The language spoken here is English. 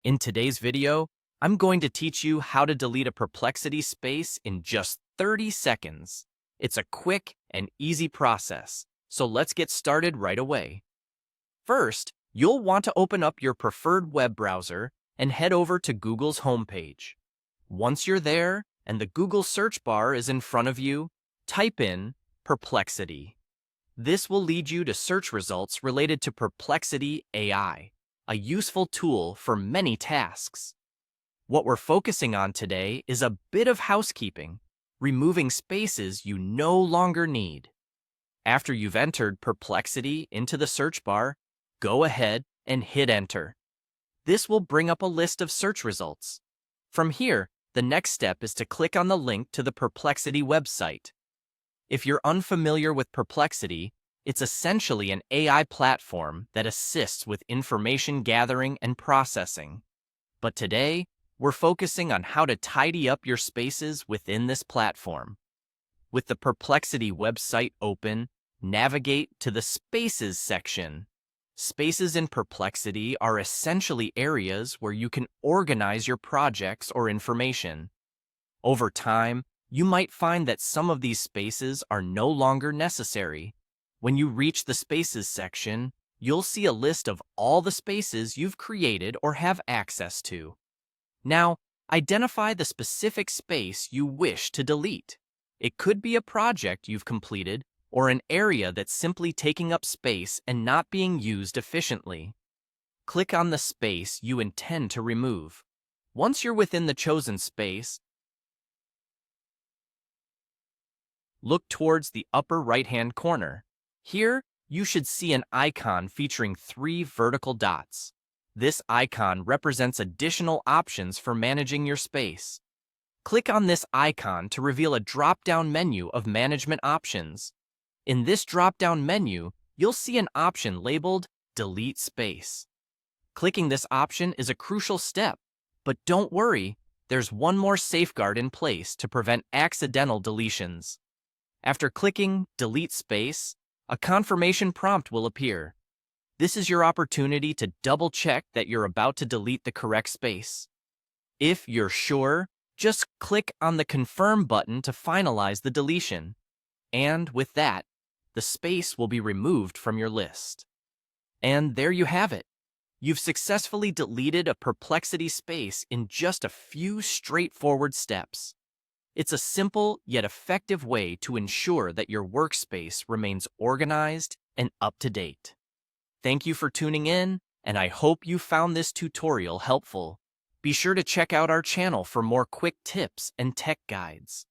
In today's video, I'm going to teach you how to delete a Perplexity space in just 30 seconds. It's a quick and easy process, so let's get started right away. First, you'll want to open up your preferred web browser and head over to Google's homepage. Once you're there and the Google search bar is in front of you, type in Perplexity. This will lead you to search results related to Perplexity AI, a useful tool for many tasks. What we're focusing on today is a bit of housekeeping, removing spaces you no longer need. After you've entered Perplexity into the search bar, go ahead and hit Enter. This will bring up a list of search results. From here, the next step is to click on the link to the Perplexity website. If you're unfamiliar with Perplexity, it's essentially an AI platform that assists with information gathering and processing. But today, we're focusing on how to tidy up your spaces within this platform. With the Perplexity website open, navigate to the Spaces section. Spaces in Perplexity are essentially areas where you can organize your projects or information. Over time, you might find that some of these spaces are no longer necessary. When you reach the Spaces section, you'll see a list of all the spaces you've created or have access to. Now, identify the specific space you wish to delete. It could be a project you've completed or an area that's simply taking up space and not being used efficiently. Click on the space you intend to remove. Once you're within the chosen space, look towards the upper right-hand corner. Here, you should see an icon featuring 3 vertical dots. This icon represents additional options for managing your space. Click on this icon to reveal a drop-down menu of management options. In this drop-down menu, you'll see an option labeled Delete Space. Clicking this option is a crucial step, but don't worry, there's one more safeguard in place to prevent accidental deletions. After clicking Delete Space, a confirmation prompt will appear. This is your opportunity to double-check that you're about to delete the correct space. If you're sure, just click on the Confirm button to finalize the deletion. And with that, the space will be removed from your list. And there you have it. You've successfully deleted a Perplexity space in just a few straightforward steps. It's a simple yet effective way to ensure that your workspace remains organized and up to date. Thank you for tuning in, and I hope you found this tutorial helpful. Be sure to check out our channel for more quick tips and tech guides.